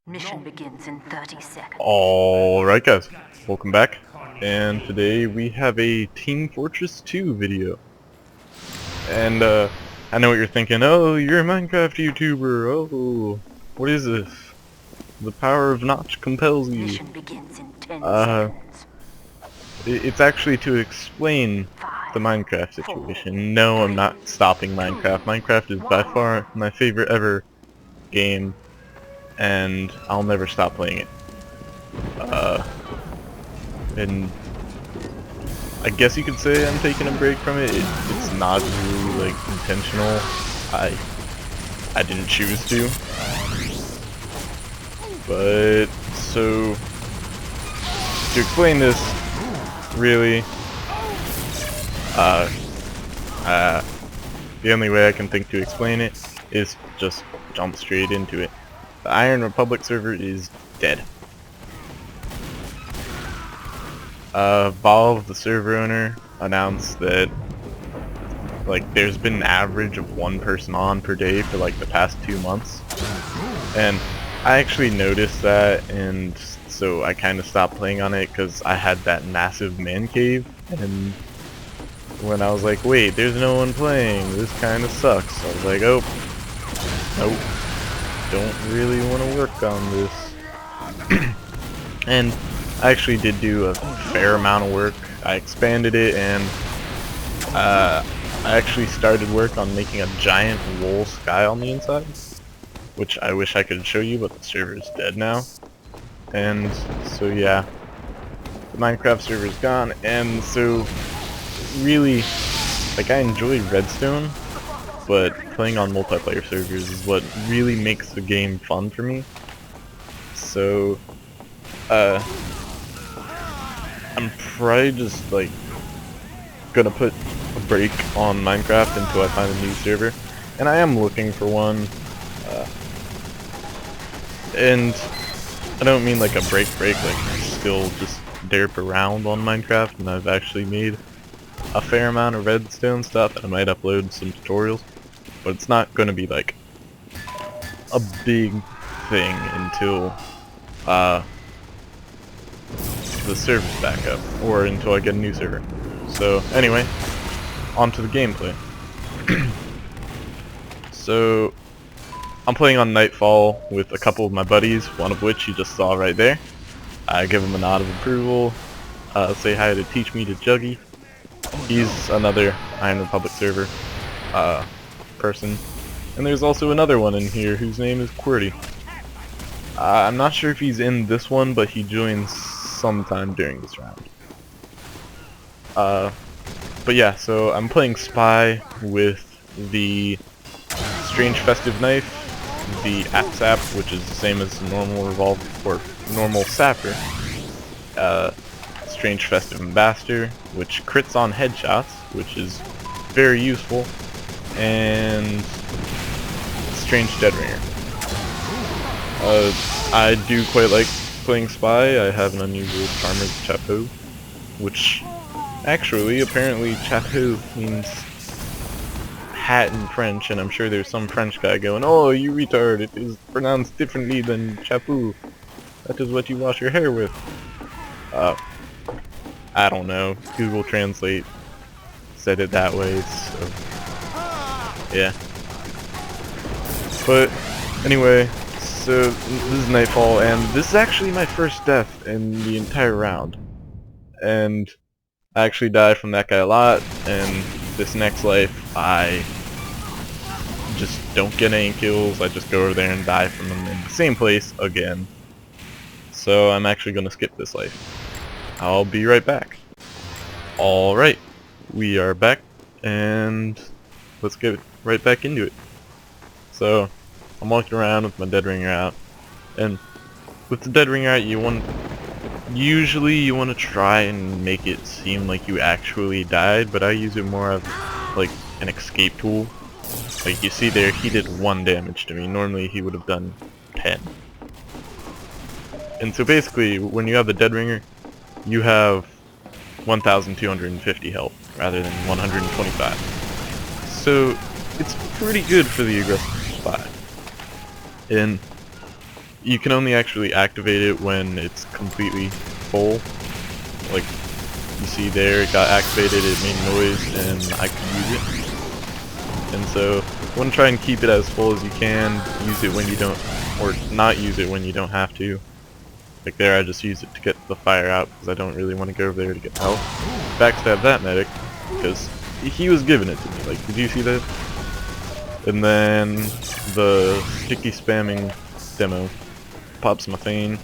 Mission begins in 30 seconds. Alright guys, welcome back, and today we have a Team Fortress 2 video. And I know what you're thinking, oh, you're a Minecraft YouTuber, oh, what is this? The power of Notch compels you. Mission begins in 10 seconds. It's actually to explain the Minecraft situation. No, I'm not stopping Minecraft. Minecraft is by far my favorite ever game, and I'll never stop playing it. And I guess you could say I'm taking a break from it. It's not really like intentional. I didn't choose to. But so to explain this, really, the only way I can think to explain it is just jump straight into it. The Iron Republic server is dead. Valve, the server owner, announced that like there's been an average of one person on per day for like the past 2 months, and I actually noticed that, and so I kind of stopped playing on it because I had that massive man cave, and when I was like, wait, there's no one playing, this kind of sucks, I was like, oh, nope, don't really want to work on this. And I actually did do a fair amount of work. I expanded it, and I actually started work on making a giant wool sky on the inside, which I wish I could show you, but the server is dead now. And so yeah, the Minecraft server is gone, and so really, like, I enjoy Redstone, but playing on multiplayer servers is what really makes the game fun for me. So I'm probably just like gonna put a break on Minecraft until I find a new server, and I am looking for one. And I don't mean like a break, like I still just derp around on Minecraft, and I've actually made a fair amount of redstone stuff, and I might upload some tutorials, but it's not gonna be like a big thing until the server's back up, or until I get a new server. So anyway, on to the gameplay. So I'm playing on Nightfall with a couple of my buddies, one of which you just saw right there. I give him a nod of approval, say hi to Teach Me to Juggy. He's another Iron Republic server person. And there's also another one in here whose name is Qwerty. I'm not sure if he's in this one, but he joins sometime during this round. But yeah, so I'm playing Spy with the Strange Festive Knife, the Sap, which is the same as the normal revolver or normal sapper, Strange Festive Ambassador, which crits on headshots, which is very useful, and Strange Deadringer. I do quite like playing Spy. I have an unusual Charmer's Chapeau, which actually, apparently, Chapeau means hat in French, and I'm sure there's some French guy going, oh, you retard, it is pronounced differently than Chapeau. That is what you wash your hair with. I don't know. Google Translate said it that way, so yeah. But anyway, so this is Nightfall, and this is actually my first death in the entire round. And I actually die from that guy a lot, and this next life I just don't get any kills. I just go over there and die from them in the same place again. So I'm actually going to skip this life. I'll be right back. Alright, we are back, and let's get right back into it. So I'm walking around with my dead ringer out, and with the dead ringer out, usually you want to try and make it seem like you actually died, but I use it more of like an escape tool. Like you see there, he did 1 damage to me. Normally he would have done 10. And so basically, when you have the dead ringer, you have 1,250 health rather than 125. So it's pretty good for the aggressive Spy. And you can only actually activate it when it's completely full. Like, you see there, it got activated, it made noise, and I could use it. And so, you want to try and keep it as full as you can, use it when you don't, or not use it when you don't have to. Like there, I just use it to get the fire out, because I don't really want to go over there to get health. Backstab that medic, because he was giving it to me. Like, did you see that? And then, the sticky spamming demo pops my thing.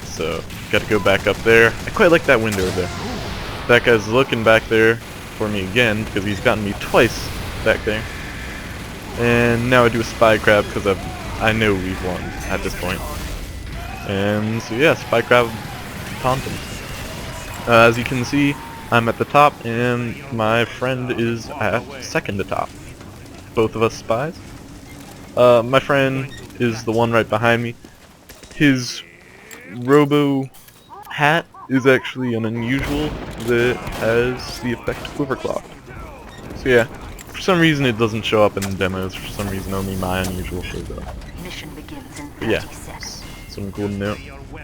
So, gotta go back up there. I quite like that window over there. That guy's looking back there for me again, because he's gotten me twice back there. And now I do a spy crab, because I know we've won at this point. And so yeah, spy crab taunting. As you can see, I'm at the top, and my friend is at second to top. Both of us spies. My friend is the one right behind me. His robo hat is actually an unusual that has the effect of overclock. So yeah, for some reason it doesn't show up in the demos. For some reason only my unusual shows up. Mission begins in 30 Yeah, seconds. some cool note.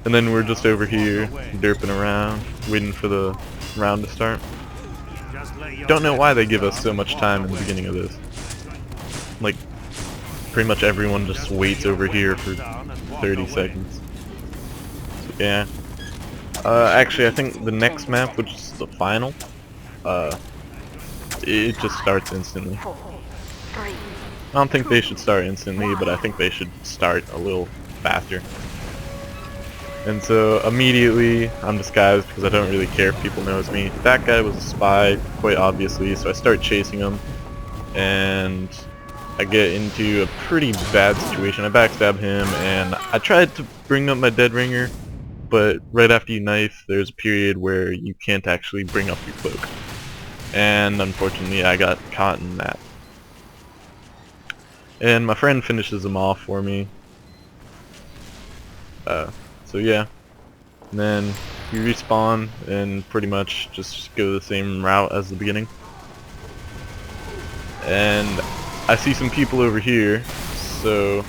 And then we're just over here derping around, waiting for the round to start. Don't know why they give us so much time in the beginning of this. Like, pretty much everyone just waits over here for 30 seconds. So, yeah. Actually, I think the next map, which is the final, it just starts instantly. 4, 3, I don't think they should start instantly, but I think they should start a little faster. And so immediately I'm disguised because I don't really care if people know it's me. That guy was a spy, quite obviously, so I start chasing him, and I get into a pretty bad situation. I backstab him, and I tried to bring up my dead ringer, but right after you knife, there's a period where you can't actually bring up your cloak. And unfortunately I got caught in that. And my friend finishes him off for me. So yeah. And then you respawn and pretty much just go the same route as the beginning. And I see some people over here, so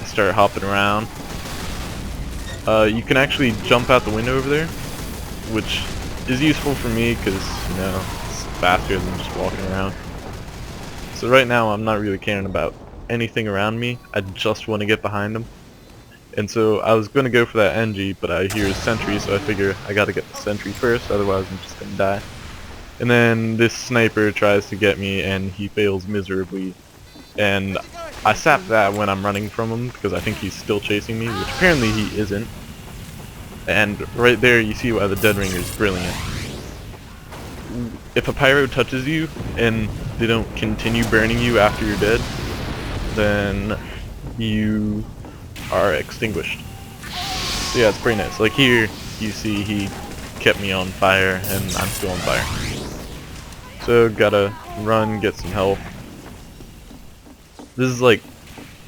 I start hopping around. You can actually jump out the window over there, which is useful for me because, you know, it's faster than just walking around. So right now I'm not really caring about anything around me, I just want to get behind them. And so I was going to go for that NG, but I hear a sentry, so I figure I gotta get the sentry first, otherwise I'm just gonna die. And then this sniper tries to get me, and he fails miserably. And I sap that when I'm running from him, because I think he's still chasing me, which apparently he isn't. And right there you see why the dead ringer is brilliant. If a pyro touches you, and they don't continue burning you after you're dead, then you are extinguished. So yeah, it's pretty nice. Like here, you see he kept me on fire, and I'm still on fire. So gotta run, get some health. This is like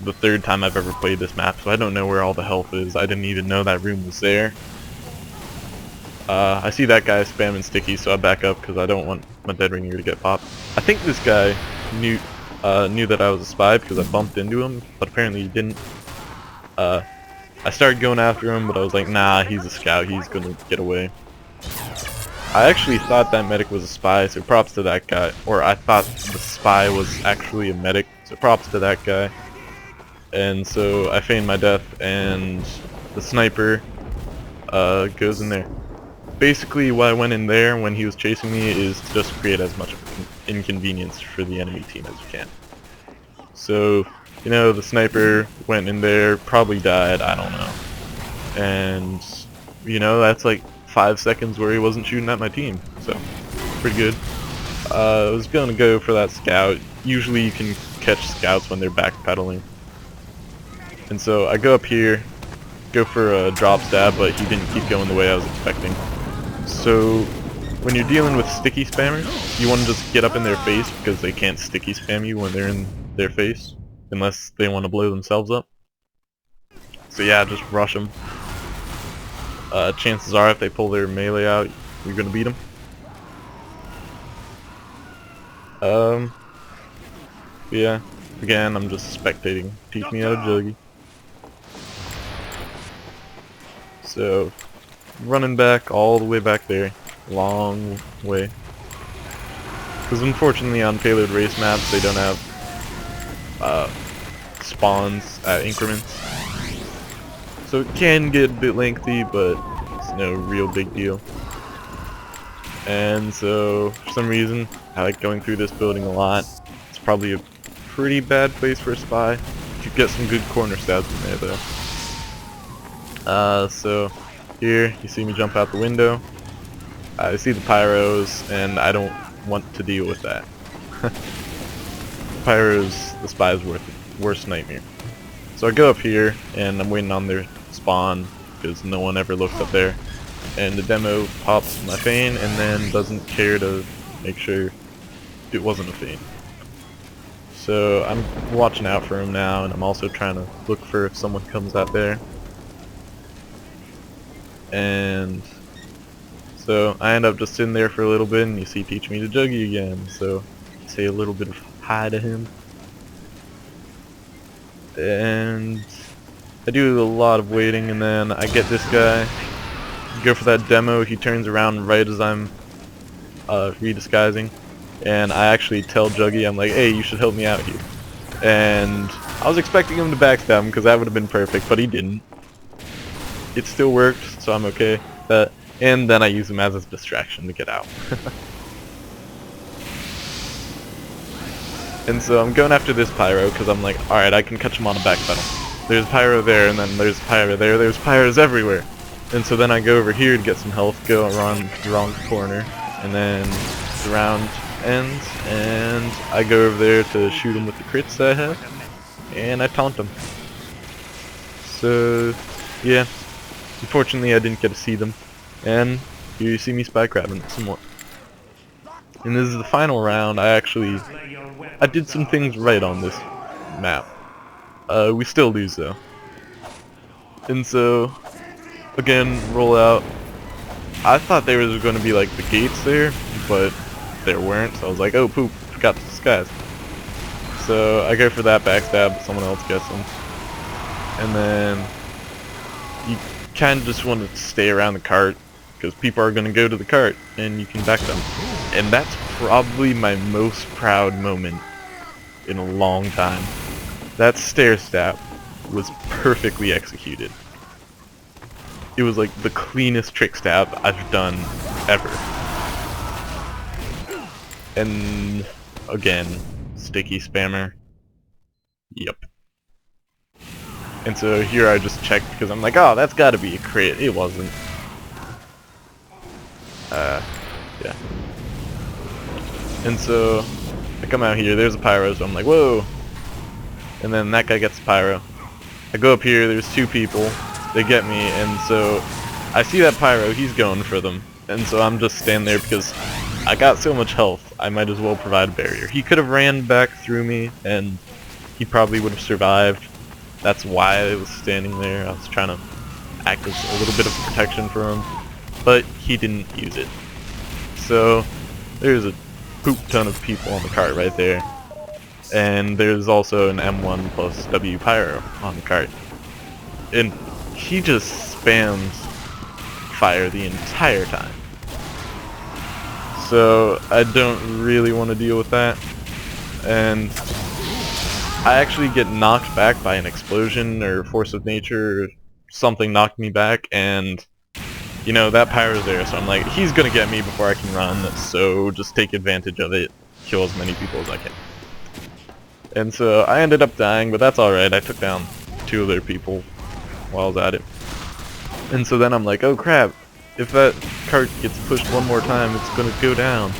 the third time I've ever played this map, so I don't know where all the health is. I didn't even know that room was there. I see that guy spamming sticky, so I back up because I don't want my dead ringer to get popped. I think this guy knew that I was a spy because I bumped into him, but apparently he didn't. I started going after him, but I was like, nah, he's a scout, he's gonna get away. I actually thought that medic was a spy, so props to that guy. Or I thought the spy was actually a medic, so props to that guy. And so I feigned my death, and the sniper goes in there. Basically what I went in there when he was chasing me is to just create as much of an inconvenience for the enemy team as you can. So, you know, the sniper went in there, probably died, I don't know. And, you know, that's like 5 seconds where he wasn't shooting at my team, so pretty good. I was gonna go for that scout. Usually you can catch scouts when they're backpedaling. And so I go up here, go for a drop stab, but he didn't keep going the way I was expecting. So when you're dealing with sticky spammers, you want to just get up in their face because they can't sticky spam you when they're in their face, unless they want to blow themselves up. So yeah, just rush them. Chances are if they pull their melee out, you're gonna beat them. Yeah, again, I'm just spectating. Teach me how to juggy. So, running back all the way back there. Long way. Because unfortunately on payload race maps they don't have spawns at increments. So it can get a bit lengthy, but it's no real big deal. And so, for some reason, I like going through this building a lot. It's probably a pretty bad place for a spy. You could get some good corner stabs in there though. So here, you see me jump out the window. I see the pyros, and I don't want to deal with that. Pyros, the spy's worst nightmare. So I go up here, and I'm waiting on their spawn, because no one ever looked up there. And the demo pops my feint, and then doesn't care to make sure it wasn't a feint. So I'm watching out for him now, and I'm also trying to look for if someone comes out there. And so I end up just sitting there for a little bit, and you see Teach Me to Juggy again, so I say a little bit of hi to him. And I do a lot of waiting, and then I get this guy, go for that demo. He turns around right as I'm redisguising, and I actually tell Juggy, I'm like, hey, you should help me out here. And I was expecting him to backstab him, because that would have been perfect, but he didn't. It still worked, so I'm okay. And then I use him as a distraction to get out. And so I'm going after this pyro, because I'm like, alright, I can catch him on a back pedal. There's pyro there, and then there's pyro there, there's pyros everywhere. And so then I go over here to get some health, go around the wrong corner, and then the round ends, and I go over there to shoot him with the crits that I have, and I taunt him. So, yeah, unfortunately I didn't get to see them, and here you see me spy crabbing some more. And this is the final round. I did some things right on this map. We still lose though. And so, again, roll out. I thought there was going to be like the gates there, but there weren't, so I was like, oh poop, forgot to disguise. So I go for that backstab, but someone else gets them. And then you kind of just want to stay around the cart, because people are going to go to the cart, and you can back them. And that's probably my most proud moment in a long time. That stair stab was perfectly executed. It was like the cleanest trick stab I've done ever. And again, sticky spammer. Yep. And so here I just checked because I'm like, oh, that's gotta be a crit. It wasn't. Yeah. And so I come out here, there's a pyro, so I'm like, whoa. And then that guy gets a pyro. I go up here, there's two people. They get me, and so I see that pyro, he's going for them. And so I'm just standing there because I got so much health, I might as well provide a barrier. He could have ran back through me, and he probably would have survived. That's why I was standing there. I was trying to act as a little bit of protection for him, but he didn't use it. So there's a poop ton of people on the cart right there. And there's also an M1 plus W pyro on the cart. And he just spams fire the entire time. So I don't really want to deal with that. And I actually get knocked back by an explosion or force of nature or something knocked me back, and you know, that pyro's there, so I'm like, he's gonna get me before I can run, so just take advantage of it, kill as many people as I can. And so I ended up dying, but that's alright. I took down two other people while I was at it. And so then I'm like, oh crap, if that cart gets pushed one more time, it's gonna go down.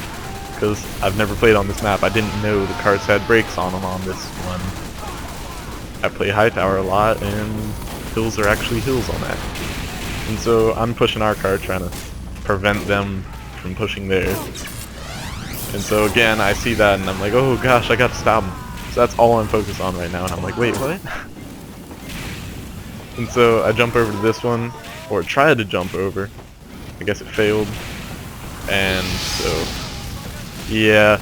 Because I've never played on this map. I didn't know the carts had brakes on them on this one. I play Hightower a lot, and hills are actually hills on that. And so I'm pushing our cart, trying to prevent them from pushing theirs. And so again, I see that, and I'm like, oh gosh, I gotta stop them. So that's all I'm focused on right now, and I'm like, wait, what? And so I jump over to this one, or tried to jump over. I guess it failed. And so, yeah,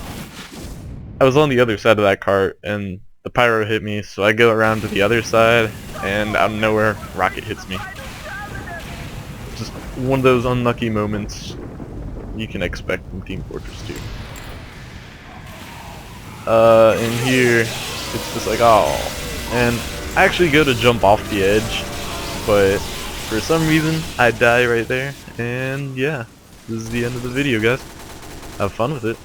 I was on the other side of that cart, and the pyro hit me, so I go around to the other side, and out of nowhere, rocket hits me. just one of those unlucky moments you can expect from Team Fortress 2. In here, it's just like, oh. And I actually go to jump off the edge, but for some reason, I die right there. And yeah, this is the end of the video, guys. Have fun with it.